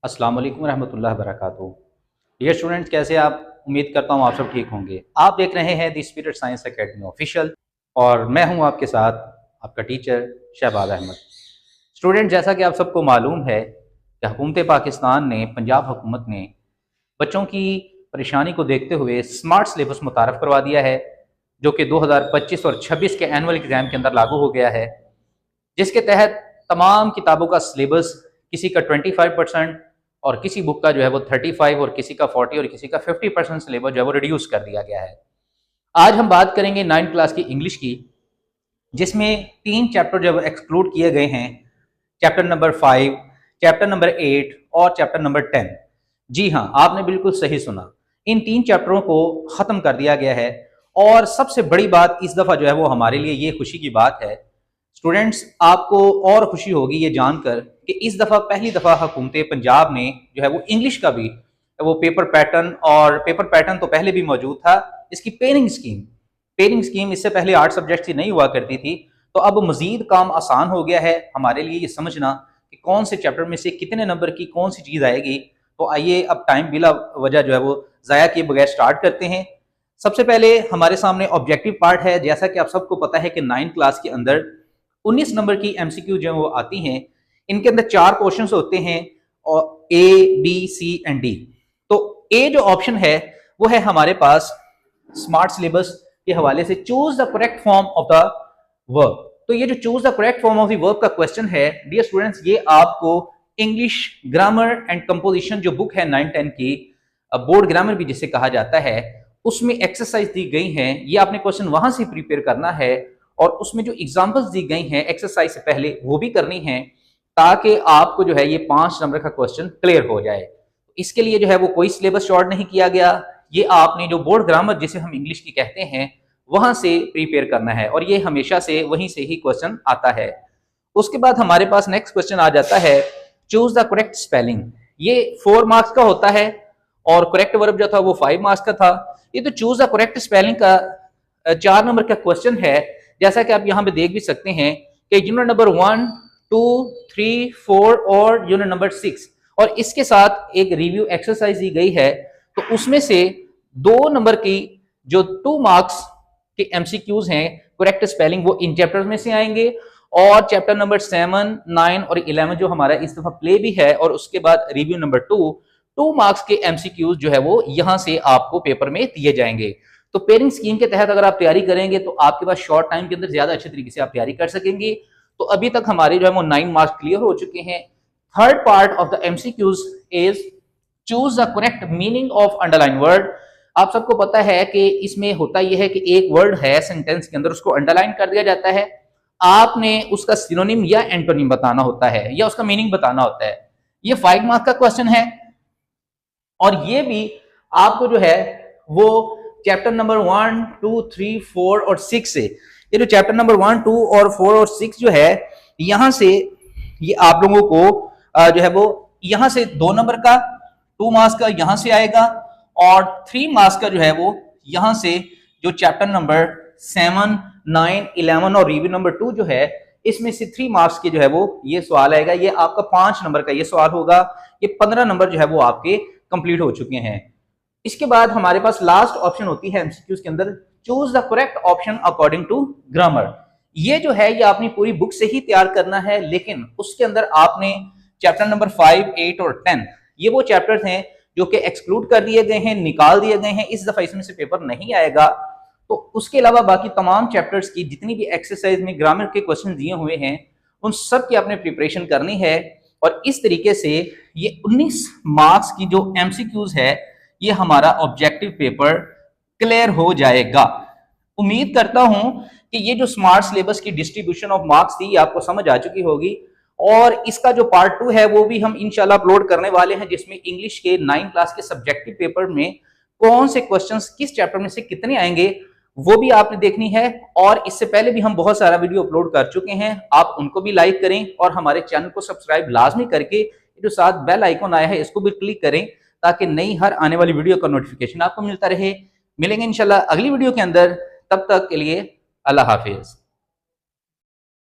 अस्सलाम वालेकुम रहमतुल्लाहि व बरकातुहू। डियर स्टूडेंट्स, कैसे आप? उम्मीद करता हूँ आप सब ठीक होंगे। आप देख रहे हैं the spirit science academy official और मैं हूँ आपके साथ आपका टीचर शहबाज अहमद। स्टूडेंट, जैसा कि आप सबको मालूम है कि हुकूमत पाकिस्तान ने, पंजाब हुकूमत ने बच्चों की परेशानी को देखते हुए स्मार्ट सिलेबस मुतारफ़ करवा दिया है, जो कि 2025 और 26 के एनुअल एग्ज़ाम के अंदर लागू हो गया है, जिसके तहत तमाम किताबों का सिलेबस किसी का 25% और किसी बुक का जो है वो 35 और किसी का 40 और किसी का 50% सिलेबस जो है वो रिड्यूस कर दिया गया है। आज हम बात करेंगे 9th क्लास की इंग्लिश की, जिसमें 3 चैप्टर जो एक्सक्लूड किए गए हैं। चैप्टर नंबर 5, चैप्टर नंबर 8 और चैप्टर नंबर 10। जी हाँ, आपने बिल्कुल सही सुना, इन 3 चैप्टरों को ख़त्म कर दिया गया है। और सबसे बड़ी बात इस दफ़ा जो है वो हमारे लिए ये खुशी की बात है स्टूडेंट्स, आपको और खुशी होगी ये जानकर कि इस दफ़ा पहली दफ़ा हुकूमत पंजाब ने जो है वो इंग्लिश का भी वो पेपर पैटर्न तो पहले भी मौजूद था। इसकी पेयरिंग स्कीम इससे पहले 8 सब्जेक्ट की नहीं हुआ करती थी, तो अब मजीद काम आसान हो गया है हमारे लिए ये समझना कि कौन से चैप्टर में से कितने नंबर की कौन सी चीज़ आएगी। तो आइए अब टाइम बिला वजह जो है वो ज़ाया किए बगैर स्टार्ट करते हैं। सबसे पहले हमारे सामने ऑब्जेक्टिव पार्ट है। जैसा कि आप सबको पता है कि 9th क्लास के अंदर 19 नंबर की एमसीक्यू जो वो आती हैं, इनके अंदर 4 क्वेश्चंस होते हैं और A B C and D. तो ए जो ऑप्शन है वो है हमारे पास स्मार्ट सिलेबस के हवाले से choose the correct form of the verb. तो ये जो choose the correct form of the verb का क्वेश्चन है डियर स्टूडेंट्स, ये आपको इंग्लिश ग्रामर एंड कंपोजिशन जो बुक है 9-10 की, बोर्ड ग्रामर भी जिसे कहा जाता है, उसमें एक्सरसाइज दी गई है। ये आपने क्वेश्चन वहां से प्रिपेयर करना है और उसमें जो एग्जांपल्स दी गई हैं एक्सरसाइज से पहले वो भी करनी है, ताकि आपको जो है ये 5 नंबर का क्वेश्चन क्लियर हो जाए। इसके लिए जो है वो कोई सिलेबस शॉर्ट नहीं किया गया, ये आपने जो बोर्ड ग्रामर जिसे हम इंग्लिश की कहते हैं वहां से प्रिपेयर करना है और ये हमेशा से वहीं से ही क्वेश्चन आता है। उसके बाद हमारे पास नेक्स्ट क्वेश्चन आ जाता है चूज द करेक्ट स्पेलिंग। ये 4 मार्क्स का होता है और करेक्ट वर्ब जो था वो 5 मार्क्स का था। ये तो चूज द करेक्ट स्पेलिंग का 4 नंबर का क्वेश्चन है। जैसा कि आप यहाँ पे देख भी सकते हैं कि यूनिट नंबर 1, 2, 3, 4 और यूनिट नंबर 6 और इसके साथ एक रिव्यू एक्सरसाइज दी गई है। तो उसमें से 2 नंबर की जो 2 मार्क्स के एमसीक्यूज हैं करेक्ट स्पेलिंग, वो इन चैप्टर्स में से आएंगे और चैप्टर नंबर 7, 9 और 11 जो हमारा इस दफा प्ले भी है और उसके बाद रिव्यू नंबर 2 मार्क्स के एमसीक्यूज जो है वो यहां से आपको पेपर में दिए जाएंगे। तो पेयरिंग स्कीम के तहत अगर आप तैयारी करेंगे तो आपके पास शॉर्ट टाइम के अंदर ज्यादा अच्छे तरीके से आप तैयारी कर सकेंगे। तो अभी तक हमारे जो है वो 9 मार्क्स क्लियर हो चुके हैं। Third part of the MCQs is choose the correct meaning of underline word. आप सबको पता है कि इसमें होता यह है कि एक वर्ड है सेंटेंस के अंदर, उसको अंडरलाइन कर दिया जाता है, आपने उसका सिनोनिम या एंटोनिम बताना होता है या उसका मीनिंग बताना होता है। ये 5 मार्क्स का क्वेश्चन है और ये भी आपको जो है वो चैप्टर नंबर 1, 2, 3, 4 और 6 से, ये जो चैप्टर नंबर 1, 2 और 4 और 6 जो है यहां से ये आप लोगों को जो है वो यहां से 2 नंबर का 2 मार्क्स का यहां से आएगा और 3 मार्क्स का जो है वो यहां से जो चैप्टर नंबर 7, 9, 11 और रिव्यू नंबर 2 जो है इसमें से 3 मार्क्स के जो है वो ये सवाल आएगा। ये आपका 5 नंबर का ये सवाल होगा। ये 15 नंबर जो है वो आपके कंप्लीट हो चुके हैं। इसके बाद हमारे पास लास्ट ऑप्शन होती है एमसीक्यूज के अंदर choose the correct option according to grammar. ये जो है ये आपने पूरी बुक से ही तैयार करना है, लेकिन उसके अंदर आपने चैप्टर नंबर 5, 8 और 10 ये वो चैप्टर्स हैं जो कि एक्सक्लूड कर दिए गए हैं, निकाल दिए गए हैं, इस दफा इसमें से पेपर नहीं आएगा। तो उसके अलावा बाकी तमाम चैप्टर्स की जितनी भी एक्सरसाइज में ग्रामर के क्वेश्चन दिए हुए हैं उन सब की आपने प्रिपरेशन करनी है और इस तरीके से ये 19 मार्क्स की जो एमसीक्यूज है ये हमारा ऑब्जेक्टिव पेपर क्लियर हो जाएगा। उम्मीद करता हूं कि ये जो स्मार्ट सिलेबस की डिस्ट्रीब्यूशन ऑफ मार्क्स थी आपको समझ आ चुकी होगी और इसका जो पार्ट 2 है वो भी हम इंशाल्लाह अपलोड करने वाले हैं, जिसमें इंग्लिश के 9 क्लास के सब्जेक्टिव पेपर में कौन से क्वेश्चंस किस चैप्टर में से कितने आएंगे वो भी आपने देखनी है। और इससे पहले भी हम बहुत सारा वीडियो अपलोड कर चुके हैं, आप उनको भी लाइक करें और हमारे चैनल को सब्सक्राइब लाजमी करके जो साथ बेल आइकन आया है इसको भी क्लिक करें ताकि नई हर आने वाली वीडियो का नोटिफिकेशन आपको मिलता रहे। मिलेंगे इंशाल्लाह अगली वीडियो के अंदर, तब तक के लिए अल्लाह हाफिज।